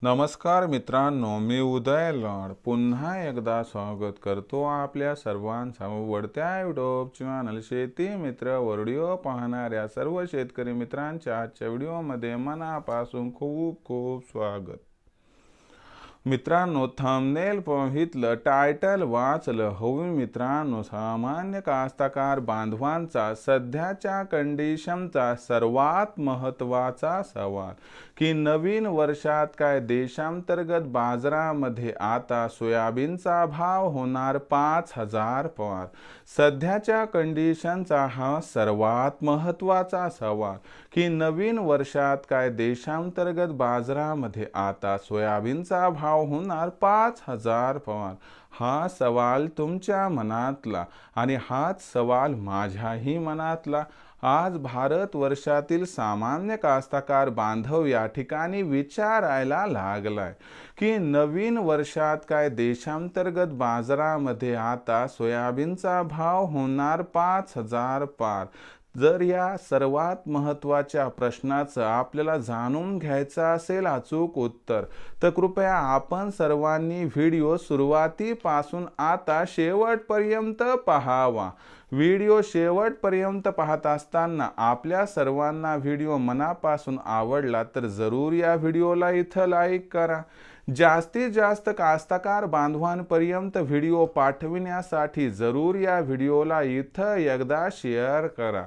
नमस्कार मित्रांनो, मी उदय लॉड पुन्हा एकदा स्वागत करतो आपल्या सर्वांचा आवडत्या यूट्यूब चॅनल शेती मित्र व्हिडिओ पाहणाऱ्या सर्व शेतकरी मित्रांच्या आजच्या व्हिडिओमध्ये मनापासून खूप खूप स्वागत. मित्रांनो, थंबनेल पाहितलं, टायटल वाचलं, होवी मित्रांनो, सामान्य कास्तकार बांधवांचा सध्याच्या कंडिशनचा सर्वात महत्त्वाचा सवाल की नवीन वर्षात काय देशांतर्गत बाजारामध्ये आता सोयाबीनचा भाव होणार 5,000 पार. सध्याच्या कंडिशनचा हा सर्वात महत्त्वाचा सवाल की नवीन वर्षात काय देशांतर्गत बाजारामध्ये आता सोयाबीनचा भाव होणार 5,000 पार. हा सवाल तुमच्या मनातला आणि हाच सवाल माझ्याही मनातला. आज भारत वर्षातील सामान्य कास्तकार बांधव या ठिकाणी विचारायला लागलाय की नवीन वर्षात काय देशांतर्गत बाजारामध्ये आता सोयाबीनचा भाव होणार 5,000 पार. जर या सर्वात महत्त्वाच्या प्रश्नाचं आपल्याला जाणून घ्यायचं असेल अचूक उत्तर, तर कृपया आपण सर्वांनी व्हिडिओ सुरुवातीपासून आता शेवटपर्यंत पाहावा. व्हिडिओ शेवटपर्यंत पाहत असताना आपल्या सर्वांना व्हिडिओ मनापासून आवडला तर जरूर या व्हिडिओला इथं लाईक करा. जास्तीत जास्त कास्तकार बांधवांपर्यंत व्हिडिओ पाठविण्यासाठी जरूर या व्हिडिओला इथं एकदा शेअर करा.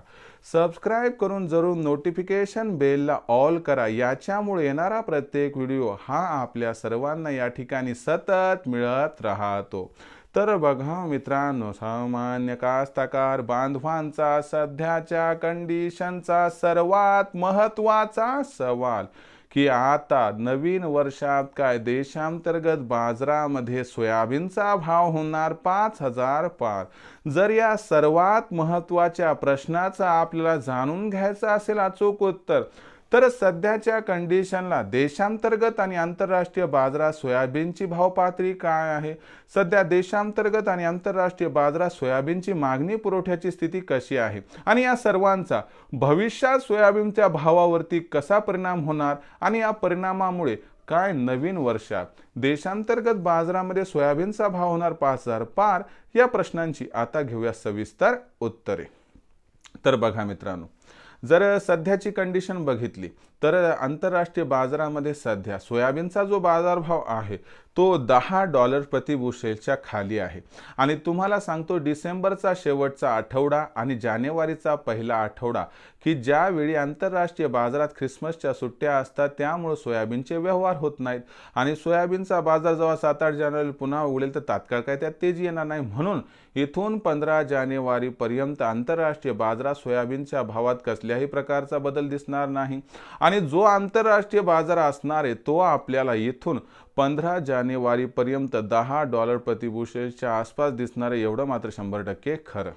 सबस्क्राईब करून जरूर नोटिफिकेशन बेलला ऑल करा. याच्यामुळे येणारा प्रत्येक व्हिडिओ हा आपल्या सर्वांना या ठिकाणी सतत मिळत राहतो. तर बघा मित्रांनो, सामान्य कास्तकार बांधवांचा सध्याच्या कंडिशनचा सर्वात महत्त्वाचा सवाल की आता नवीन वर्षात काय देशांतर्गत बाजारामध्ये सोयाबीनचा भाव होणार 5,000 पार. जर या सर्वात महत्त्वाच्या प्रश्नाचं आपल्याला जाणून घ्यायचं असेल अचूक उत्तर, तर सध्याच्या कंडिशनला देशांतर्गत आणि आंतरराष्ट्रीय बाजारात सोयाबीनची भाव पातळी काय आहे, सध्या देशांतर्गत आणि आंतरराष्ट्रीय बाजारात सोयाबीनची मागणी पुरवठ्याची स्थिती कशी आहे आणि या सर्वांचा भविष्यात सोयाबीनच्या भावावरती कसा परिणाम होणार आणि या परिणामामुळे काय नवीन वर्षात देशांतर्गत बाजारामध्ये सोयाबीनचा भाव होणार 5,000 पार, या प्रश्नांची आता घेऊया सविस्तर उत्तरे. तर बघा मित्रांनो, जर सध्याची कंडिशन बघितली तर आंतरराष्ट्रीय बाजारामध्ये सध्या सोयाबीनचा जो बाजारभाव आहे तो $10 प्रति बुशेलच्या खाली आहे. आणि तुम्हाला सांगतो, डिसेंबरचा शेवटचा आठवडा आणि जानेवारीचा पहिला आठवडा की ज्यावेळी आंतरराष्ट्रीय बाजारात ख्रिसमसच्या सुट्ट्या असतात, त्यामुळे सोयाबीनचे व्यवहार होत नाहीत आणि सोयाबीनचा बाजार जेव्हा 7-8 जानेवारी पुन्हा उघडेल तर तात्काळ काय त्यात तेजी येणार नाही. म्हणून इथून 15 जानेवारीपर्यंत आंतरराष्ट्रीय बाजारात सोयाबीनच्या भावात कसल्याही प्रकारचा बदल दिसणार नाही. आणि जो आंतरराष्ट्रीय बाजार असणार आहे तो आपल्याला इथून 15 जानेवारीपर्यंत $10 प्रति बुशेलच्या आसपास दिसणार आहे, एवढं मात्र 100% खरं.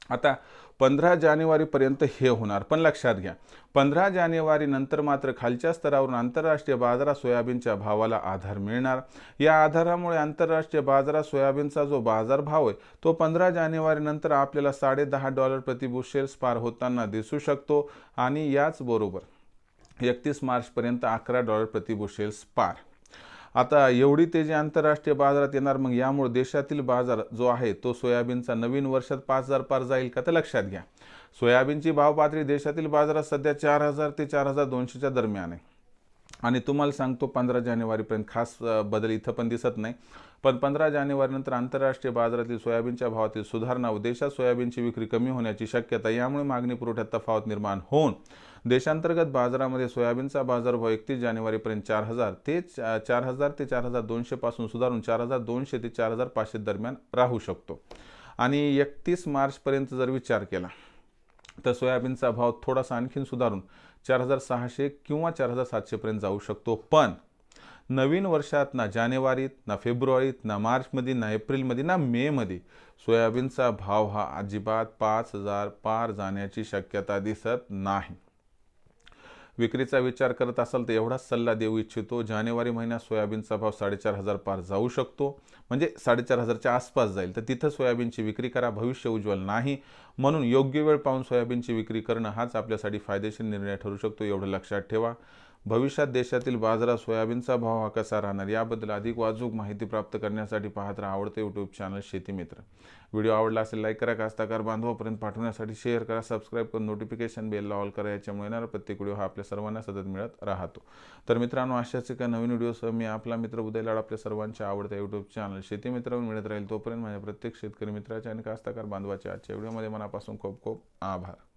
आता 15 जानेवारीपर्यंत हे होणार, पण लक्षात घ्या 15 जानेवारी नंतर मात्र खालच्या स्तरावरून आंतरराष्ट्रीय बाजारात सोयाबीनच्या भावाला आधार मिळणार. या आधारामुळे आंतरराष्ट्रीय बाजारात सोयाबीनचा जो बाजारभाव आहे तो 15 जानेवारी नंतर आपल्याला $10.5 प्रति बुशेल्स पार होताना दिसू शकतो आणि याचबरोबर 31 मार्चपर्यंत $11 प्रति बुशेल्स पार. आता एवढी तेजी आंतरराष्ट्रीय बाजारात येणार, मग यामुळे देशातील बाजार जो आहे तो सोयाबीनचा नवीन वर्षात 5,000 पार जाईल का, तर लक्षात घ्या सोयाबीनची भाव पातळी देशातील बाजारात सध्या 4,000 ते 4,200च्या दरम्यान आहे. आणि तुम्हाला सांगतो 15 जानेवारीपर्यंत खास बदल इथं पण दिसत नाही, पण 15 जानेवारीनंतर आंतरराष्ट्रीय बाजारातील सोयाबीनच्या भावातील सुधारणा व देशात सोयाबीनची विक्री कमी होण्याची शक्यता, यामुळे मागणी पुरवठ्यात तफावत निर्माण होऊन देशांतर्गत बाजारामध्ये सोयाबीनचा बाजारभाव 31 जानेवारीपर्यंत 4,000 ते 4,200 पासून सुधारून 4,200 ते 4,500 दरम्यान राहू शकतो. आणि 31 मार्चपर्यंत जर विचार केला तर सोयाबीनचा भाव थोडासा आणखीन सुधारून 4,600 किंवा 4,700 पर्यंत जाऊ शकतो. पण नवीन वर्षात ना जानेवारीत, ना फेब्रुवारीत, ना मार्चमध्ये, ना एप्रिलमध्ये, ना मेमध्ये सोयाबीनचा भाव हा अजिबात 5,000 पार जाण्याची शक्यता दिसत नाही. विक्रीचा विचार करत असाल तर एवढाच सल्ला देऊ इच्छितो, जानेवारी महिन्यात सोयाबीनचा भाव 4,500 पार जाऊ शकतो, म्हणजे 4,500च्या आसपास जाईल, तर तिथं सोयाबीनची विक्री करा. भविष्य उज्ज्वल नाही, म्हणून योग्य वेळ पाहून सोयाबीनची विक्री करणं हाच आपल्यासाठी फायदेशीर निर्णय ठरू शकतो, एवढं लक्षात ठेवा. भविष्यात देशातील बाजारात सोयाबीनचा भाव हा कसा राहणार याबद्दल अधिक वाचूक माहिती प्राप्त करण्यासाठी पाहत राहा आवडते यूट्यूब चॅनल शेती मित्र। व्हिडिओ आवडला असेल लाईक करा, कास्तकार बांधवापर्यंत पाठवण्यासाठी शेअर करा, सबस्क्राईब करून नोटिफिकेशन बेलला ऑल करा। याच्यामुळे येणारा प्रत्येक व्हिडिओ हा आपल्या सर्वांना सतत मिळत राहतो। तर मित्रांनो, अशाच एका नवीन व्हिडिओसह मी आपला मित्र उदय लाड आपल्या सर्वांच्या आवडत्या यूट्यूब चॅनल शेती मित्रावर मिळत राहील। तोपर्यंत माझ्या प्रत्येक शेतकरी मित्राच्या आणि कास्तकार बांधवाच्या आजच्या व्हिडिओमध्ये मनापासून खूप खूप आभार।